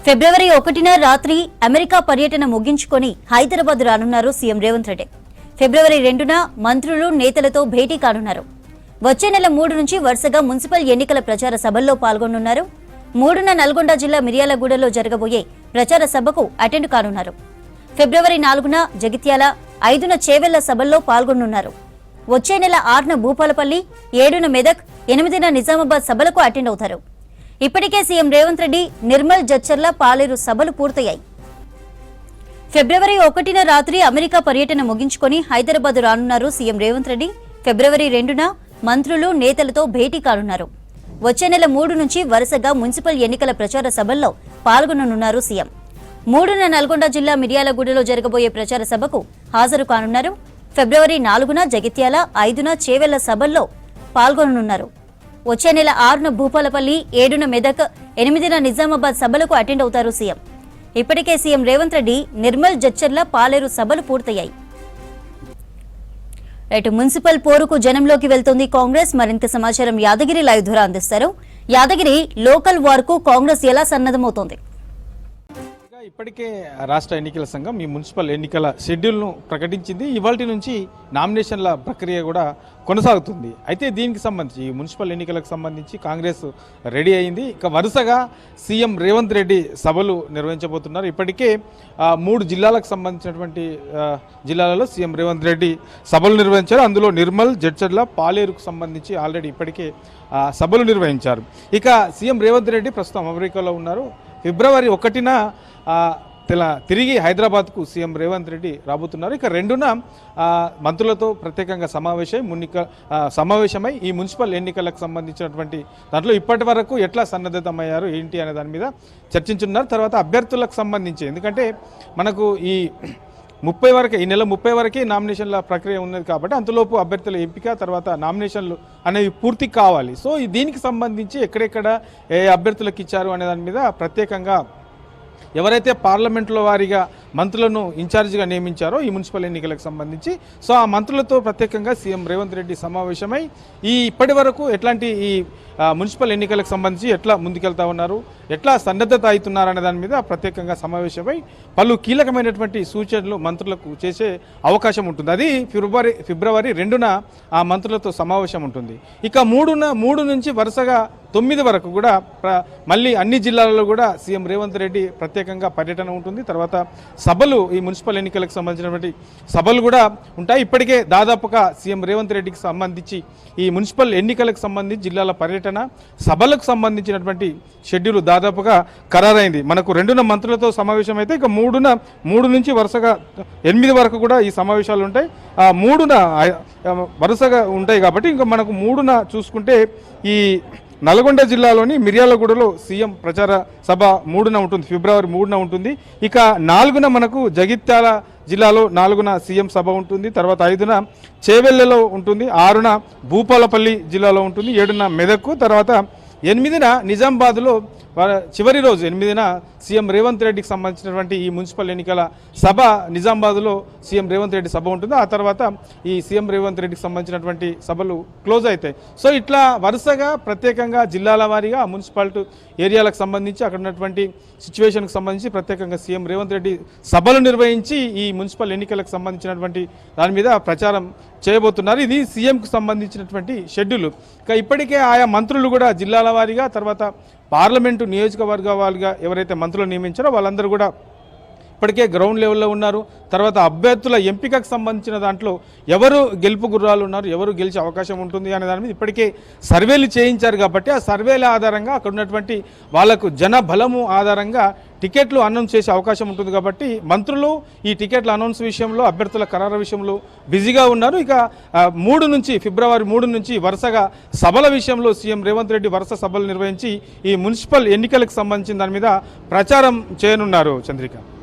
ఫిబ్రవరి 1న రాత్రి అమెరికా పర్యటన ముగించుకొని హైదరాబాద్ రానున్నారు సీఎం రేవంత్ రెడ్డి. ఫిబ్రవరి 2న మంత్రులు నేతలతో భేటీ కానున్నారు. వచ్చే నెల 3 నుంచి వరుసగా మున్సిపల్ ఎన్నికల ప్రచార సభల్లో పాల్గొనున్నారు. 3న నల్గొండ జిల్లా మిర్యాలగూడలో జరగబోయే ప్రచార సభకు అటెండ్ కానున్నారు. ఫిబ్రవరి 4న జగిత్యాల, 5న చేవెళ్ల సభల్లో పాల్గొనున్నారు. వచ్చే నెల 6న భూపాలపల్లి, 7న మెదక్, 8న నిజామాబాద్ సభలకు అటెండ్ అవుతారు. ఇప్పటికే సీఎం రేవంత్ రెడ్డి నిర్మల్, జడ్చర్ల, పాలేరు సభలు పూర్తయ్యాయి. ఫిబ్రవరి 1న రాత్రి అమెరికా పర్యటన ముగించుకొని హైదరాబాద్ రానున్నారు సీఎం రేవంత్ రెడ్డి. ఫిబ్రవరి 2న మంత్రులు, నేతలతో భేటీ కానున్నారు. వచ్చే నెల 3 నుంచి వరుసగా మున్సిపల్ ఎన్నికల ప్రచార సభల్లో పాల్గొననున్నారు సీఎం. 3న నల్గొండ జిల్లా మిర్యాలగూడలో జరగబోయే ప్రచార సభకు హాజరు కానున్నారు. ఫిబ్రవరి 4న జగిత్యాల, 5న చేవెళ్ల సభల్లో పాల్గొననున్నారు. వచ్చే నెల 6న భూపాలపల్లి, 7న మెదక్, 8న నిజామాబాద్ సభలకు అటెండ్ అవుతారు సీఎం. ఇప్పటికే సీఎం రేవంత్ రెడ్డి నిర్మల్, జడ్చర్ల, పాలేరు సభలు పూర్తయ్యాయి. మున్సిపల్ పోరుకు జనంలోకి వెళ్తోంది కాంగ్రెస్. మరింత సమాచారం యాదగిరి లైవ్ ద్వారా అందిస్తారు. యాదగిరి, లోకల్ వార్ కు కాంగ్రెస్ ఎలా సన్నద్ధమవుతోంది? ఇప్పటికే రాష్ట్ర ఎన్నికల సంఘం ఈ మున్సిపల్ ఎన్నికల షెడ్యూల్ను ప్రకటించింది. ఇవాల్టి నుంచి నామినేషన్ల ప్రక్రియ కూడా కొనసాగుతుంది. అయితే దీనికి సంబంధించి ఈ మున్సిపల్ ఎన్నికలకు సంబంధించి కాంగ్రెస్ రెడీ అయింది. ఇక వరుసగా సీఎం రేవంత్ రెడ్డి సభలు నిర్వహించబోతున్నారు. ఇప్పటికే 3 జిల్లాలకు సంబంధించినటువంటి జిల్లాలలో సీఎం రేవంత్ రెడ్డి సభలు నిర్వహించారు. అందులో నిర్మల్, జడ్చర్ల, పాలేరుకు సంబంధించి ఆల్రెడీ ఇప్పటికే సభలు నిర్వహించారు. ఇక సీఎం రేవంత్ రెడ్డి ప్రస్తుతం అమెరికాలో ఉన్నారు. ఫిబ్రవరి 1న తిరిగి హైదరాబాద్కు సీఎం రేవంత్ రెడ్డి రాబోతున్నారు. ఇక 2న మంత్రులతో ప్రత్యేకంగా సమావేశమై ఈ మున్సిపల్ ఎన్నికలకు సంబంధించినటువంటి దాంట్లో ఇప్పటి వరకు ఎట్లా సన్నద్ధమయ్యారు ఏంటి అనే దాని మీద చర్చించున్నారు. తర్వాత అభ్యర్థులకు సంబంధించి, ఎందుకంటే మనకు ఈ 30 వరకే, ఈ నెల 30 వరకే నామినేషన్ల ప్రక్రియ ఉన్నది కాబట్టి అంతలోపు అభ్యర్థుల ఎంపిక, తర్వాత నామినేషన్లు అనేవి పూర్తి కావాలి. సో దీనికి సంబంధించి ఎక్కడెక్కడ ఏ అభ్యర్థులకు ఇచ్చారు అనే దాని మీద ప్రత్యేకంగా ఎవరైతే పార్లమెంట్లో వారిగా మంత్రులను ఇన్ఛార్జిగా నియమించారో ఈ మున్సిపల్ ఎన్నికలకు సంబంధించి, సో ఆ మంత్రులతో ప్రత్యేకంగా సీఎం రేవంత్ రెడ్డి సమావేశమై ఇప్పటి వరకు ఎట్లాంటి ఈ మున్సిపల్ ఎన్నికలకు సంబంధించి ఎట్లా ముందుకెళ్తా ఉన్నారు, ఎట్లా సన్నద్ధత అవుతున్నారు అనే దాని మీద ప్రత్యేకంగా సమావేశమై పలు కీలకమైనటువంటి సూచనలు మంత్రులకు చేసే అవకాశం ఉంటుంది. అది ఫిబ్రవరి 2న ఆ మంత్రులతో సమావేశం ఉంటుంది. ఇక 3 నుంచి వరుసగా 9 వరకు కూడా మళ్ళీ అన్ని జిల్లాలలో కూడా సీఎం రేవంత్ రెడ్డి ప్రత్యేకంగా పర్యటన ఉంటుంది. తర్వాత సభలు, ఈ మున్సిపల్ ఎన్నికలకు సంబంధించినటువంటి సభలు కూడా ఉంటాయి. ఇప్పటికే దాదాపుగా సీఎం రేవంత్ రెడ్డికి సంబంధించి ఈ మున్సిపల్ ఎన్నికలకు సంబంధించి జిల్లాల పర్యటన సభలకు సంబంధించినటువంటి షెడ్యూల్ దాదాపుగా ఖరారైంది. మనకు 2న మంత్రులతో సమావేశం అయితే ఇక 3 నుంచి వరుసగా 8 వరకు కూడా ఈ సమావేశాలు ఉంటాయి. 3న వరుసగా ఉంటాయి కాబట్టి ఇంకా మనకు 3న చూసుకుంటే ఈ నల్గొండ జిల్లాలోని మిర్యాలగూడలో సీఎం ప్రచార సభ 3న ఉంటుంది, ఫిబ్రవరి 3న ఉంటుంది. ఇక 4న మనకు జగిత్యాల జిల్లాలో 4న సీఎం సభ ఉంటుంది. తర్వాత 5న చేవెళ్లలో ఉంటుంది, 6న భూపాలపల్లి జిల్లాలో ఉంటుంది, 7న మెదక్, తర్వాత 8న నిజామాబాద్లో చివరి రోజు 8న సీఎం రేవంత్ రెడ్డికి సంబంధించినటువంటి ఈ మున్సిపల్ ఎన్నికల సభ నిజామాబాద్లో సీఎం రేవంత్ రెడ్డి సభ ఉంటుంది. ఆ తర్వాత ఈ సీఎం రేవంత్ రెడ్డికి సంబంధించినటువంటి సభలు క్లోజ్ అవుతాయి. సో ఇట్లా వరుసగా ప్రత్యేకంగా జిల్లాల వారీగా మున్సిపాలిటీ ఏరియాలకు సంబంధించి అక్కడ ఉన్నటువంటి సిచ్యువేషన్కి సంబంధించి ప్రత్యేకంగా సీఎం రేవంత్ రెడ్డి సభలు నిర్వహించి ఈ మున్సిపల్ ఎన్నికలకు సంబంధించినటువంటి దాని మీద ప్రచారం చేయబోతున్నారు. ఇది సీఎంకు సంబంధించినటువంటి షెడ్యూల్. ఇక ఇప్పటికే ఆయా మంత్రులు కూడా జిల్లాల వారీగా, తర్వాత పార్లమెంటు నియోజకవర్గ వారిగా ఎవరైతే మంత్రులు నియమించారో వాళ్ళందరూ కూడా ఇప్పటికే గ్రౌండ్ లెవెల్లో ఉన్నారు. తర్వాత అభ్యర్థుల ఎంపికకు సంబంధించిన దాంట్లో ఎవరు గెలుపు గుర్రాలు ఉన్నారు, ఎవరు గెలిచే అవకాశం ఉంటుంది అనే దాని మీద ఇప్పటికే సర్వేలు చేయించారు. కాబట్టి ఆ సర్వేల ఆధారంగా అక్కడ ఉన్నటువంటి వాళ్లకు జన బలము ఆధారంగా టికెట్లు అనౌన్స్ చేసే అవకాశం ఉంటుంది. కాబట్టి మంత్రులు ఈ టికెట్ల అనౌన్స్ విషయంలో, అభ్యర్థుల ఖరారు విషయంలో బిజీగా ఉన్నారు. ఇక ఫిబ్రవరి 3 నుంచి వరుసగా సభల విషయంలో సీఎం రేవంత్ రెడ్డి వరుస సభలు నిర్వహించి ఈ మున్సిపల్ ఎన్నికలకు సంబంధించిన దాని మీద ప్రచారం చేయనున్నారు. చంద్రిక.